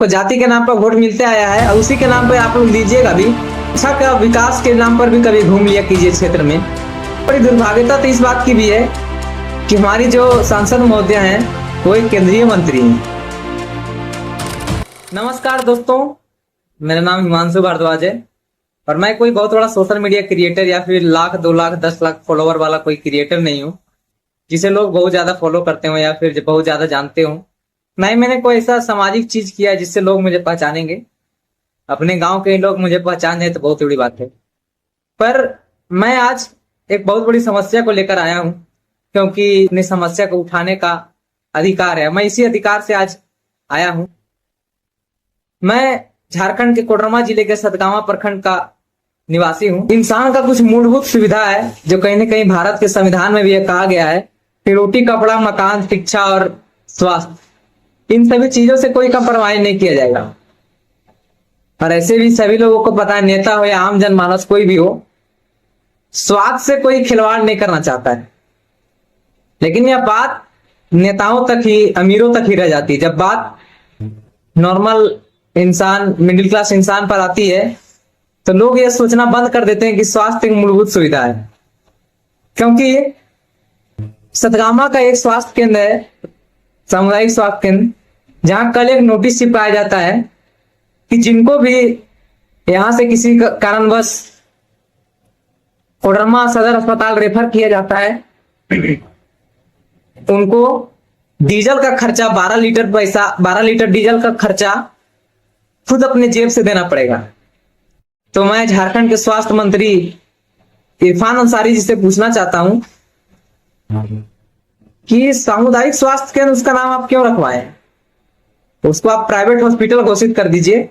को जाति के नाम पर वोट मिलते आया है और उसी के नाम पे आप लोग लीजिएगा भी। अच्छा का विकास के नाम पर भी कभी घूम लिया कीजिए क्षेत्र में। बड़ी दुर्भाग्यता तो इस बात की भी है कि हमारी जो सांसद महोदय हैं वो एक केंद्रीय मंत्री हैं। नमस्कार दोस्तों, मेरा नाम हिमांशु भारद्वाज है और मैं कोई बहुत बड़ा सोशल मीडिया क्रिएटर या फिर लाख 2 लाख 10 लाख फॉलोवर वाला कोई क्रिएटर नहीं हूँ जिसे लोग बहुत ज्यादा फॉलो करते हो या फिर बहुत ज्यादा जानते हो। ना ही मैंने कोई ऐसा सामाजिक चीज किया है जिससे लोग मुझे पहचानेंगे। अपने गांव के लोग मुझे पहचान जाए तो बहुत बड़ी बात है। पर मैं आज एक बहुत बड़ी समस्या को लेकर आया हूं, क्योंकि अपनी समस्या को उठाने का अधिकार है। मैं इसी अधिकार से आज आया हूं। मैं झारखंड के कोडरमा जिले के सतगावा प्रखंड का निवासी हूं। इंसान का कुछ मूलभूत सुविधा है जो कहीं न कहीं भारत के संविधान में भी यह कहा गया है कि रोटी, कपड़ा, मकान, शिक्षा और स्वास्थ्य, इन सभी चीजों से कोई कंप्रोमाइज नहीं किया जाएगा। और ऐसे भी सभी लोगों को पता है, नेता हो या आम जनमानस कोई भी हो, स्वास्थ्य से कोई खिलवाड़ नहीं करना चाहता है। लेकिन यह बात नेताओं तक ही, अमीरों तक ही रह जाती है। जब बात नॉर्मल इंसान, मिडिल क्लास इंसान पर आती है तो लोग यह सोचना बंद कर देते हैं कि स्वास्थ्य एक मूलभूत सुविधा है। क्योंकि सतगामा का एक स्वास्थ्य केंद्र है, सामुदायिक स्वास्थ्य केंद्र, जहां कल एक नोटिस चिपकाया जाता है कि जिनको भी यहां से किसी कारणवश कोडरमा सदर अस्पताल रेफर किया जाता है उनको डीजल का खर्चा 12 लीटर डीजल का खर्चा खुद अपने जेब से देना पड़ेगा। तो मैं झारखंड के स्वास्थ्य मंत्री इरफान अंसारी जी से पूछना चाहता हूं कि सामुदायिक स्वास्थ्य केंद्र, उसका नाम आप क्यों रखवाए? उसको आप प्राइवेट हॉस्पिटल घोषित कर दीजिए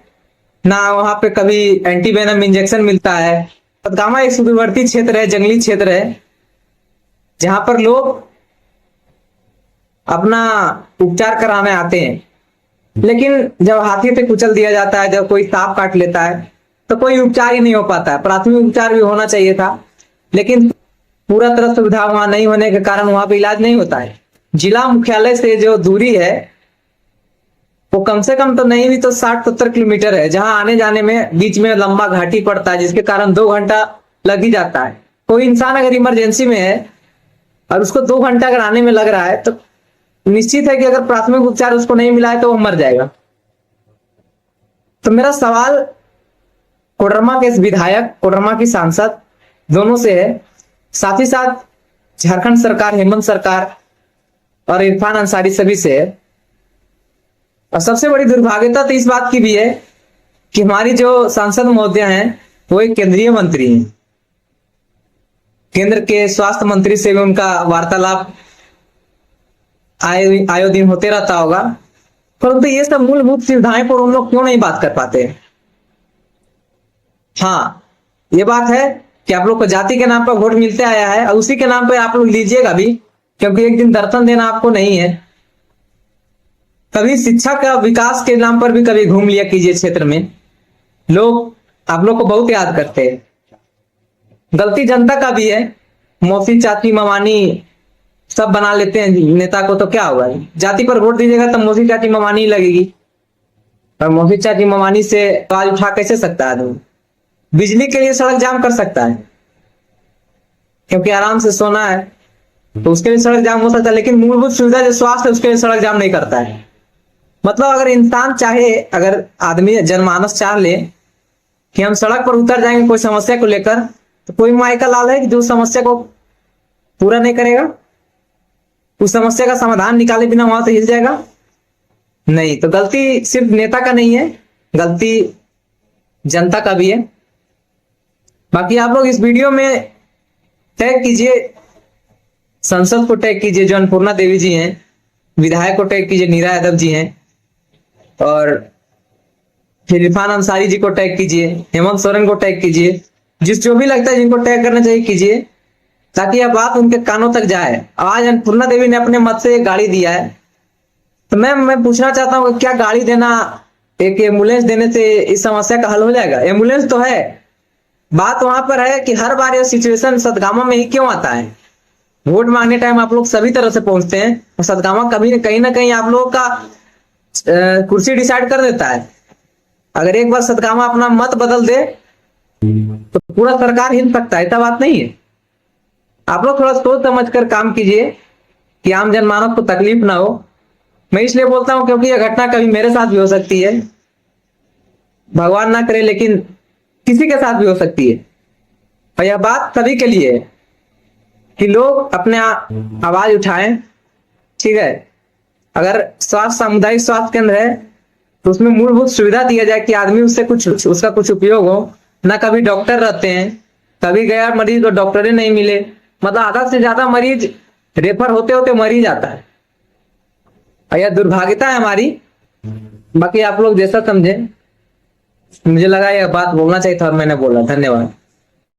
ना। वहां पे कभी एंटीवेनम इंजेक्शन मिलता है। सतगामा एक सुदूरवर्ती क्षेत्र है, जंगली क्षेत्र है, जहां पर लोग अपना उपचार कराने आते हैं। लेकिन जब हाथी पे कुचल दिया जाता है, जब कोई सांप काट लेता है, तो कोई उपचार ही नहीं हो पाता है। प्राथमिक उपचार भी होना चाहिए था, लेकिन पूरा तरह सुविधा वहां नहीं होने के कारण वहां पे इलाज नहीं होता है। जिला मुख्यालय से जो दूरी है वो कम से कम तो नहीं भी तो 60-70 किलोमीटर है, जहां आने जाने में बीच में लंबा घाटी पड़ता है, जिसके कारण 2 घंटा लग ही जाता है। कोई इंसान अगर इमरजेंसी में है और उसको 2 घंटा अगर आने में लग रहा है तो निश्चित है कि अगर प्राथमिक उपचार उसको नहीं मिला है तो वो मर जाएगा। तो मेरा सवाल कोडरमा के विधायक, कोडरमा की सांसद दोनों से है, साथ ही साथ झारखंड सरकार, हेमंत सरकार और इरफान अंसारी सभी से है। और सबसे बड़ी दुर्भाग्यता तो इस बात की भी है कि हमारी जो सांसद महोदय हैं वो एक केंद्रीय मंत्री हैं। केंद्र के स्वास्थ्य मंत्री से भी उनका वार्तालाप आयो दिन होते रहता होगा, परंतु ये सब मूलभूत सुविधाएं पर उन लोग क्यों नहीं बात कर पाते? हाँ, ये बात है कि आप लोग को जाति के नाम पर वोट मिलते आया है और उसी के नाम पे आप लोग लीजिएगा भी, क्योंकि एक दिन दर्शन देना आपको नहीं है। कभी शिक्षा का विकास के नाम पर भी कभी घूम लिया कीजिए क्षेत्र में। लोग आप लोग को बहुत याद करते हैं। गलती जनता का भी है। मौसी, चाची, ममानी सब बना लेते हैं नेता को, तो क्या होगा? जाति पर वोट दीजिएगा तो मौसी, चाची, ममानी लगेगी। और मौसी, चाची, ममानी से आवाज उठा कैसे सकता है आदमी? बिजली के लिए सड़क जाम कर सकता है, क्योंकि आराम से सोना है तो उसके लिए सड़क जाम हो सकता है, लेकिन मूलभूत सुविधा जो स्वास्थ्य है उसके लिए सड़क जाम नहीं करता है। मतलब अगर इंसान चाहे, अगर आदमी जनमानस चाह ले कि हम सड़क पर उतर जाएंगे कोई समस्या को लेकर, तो कोई माई का लाल है कि जो समस्या को पूरा नहीं करेगा, उस समस्या का समाधान निकाले बिना वहां से हिल जाएगा? नहीं। तो गलती सिर्फ नेता का नहीं है, गलती जनता का भी है। बाकी आप लोग इस वीडियो में टैग कीजिए, संसद को टैग कीजिए जो अन्नपूर्णा देवी जी हैं, विधायक को टैग कीजिए नीरा यादव जी हैं, और फिर इरफान अंसारी जी को टैग कीजिए, हेमंत सोरेन को टैग कीजिए, जो भी लगता है जिनको टैग करना चाहिए कीजिए, ताकि यह बात उनके कानों तक जाए। आज अन्नपूर्णा देवी ने अपने मत से एक गाड़ी दिया है, तो मैं पूछना चाहता हूँ कि क्या गाड़ी देना, एक एम्बुलेंस देने से इस समस्या का हल हो जाएगा? एम्बुलेंस तो है, बात वहां पर है कि हर बार यह सिचुएशन सतगामा में ही क्यों आता है? वोट मांगने टाइम आप लोग सभी तरह से पहुंचते हैं और सतगामा कभी कहीं ना कहीं आप लोगों का कुर्सी डिसाइड कर देता है। अगर एक बार सतगामा अपना मत बदल दे तो पूरा सरकार हिल सकता है, ऐसा बात नहीं है। आप लोग थोड़ा सोच समझ कर काम कीजिए कि आम जनमानस को तकलीफ ना हो। मैं इसलिए बोलता हूं क्योंकि यह घटना कभी मेरे साथ भी हो सकती है, भगवान ना करे, लेकिन किसी के साथ भी हो सकती है। और यह बात सभी के लिए है कि लोग अपने आवाज उठाएं, ठीक है। अगर स्वास्थ्य सामुदायिक स्वास्थ्य केंद्र है तो उसमें मूलभूत सुविधा दिया जाए कि आदमी उसका कुछ उपयोग हो। ना कभी डॉक्टर रहते हैं, कभी गया मरीज तो डॉक्टर ही नहीं मिले, मतलब आधा से ज्यादा मरीज रेफर होते होते मर ही जाता है। और यह दुर्भाग्यता है हमारी। बाकी आप लोग जैसा समझे, मुझे लगा यह बात बोलना चाहिए था और मैंने बोला। धन्यवाद।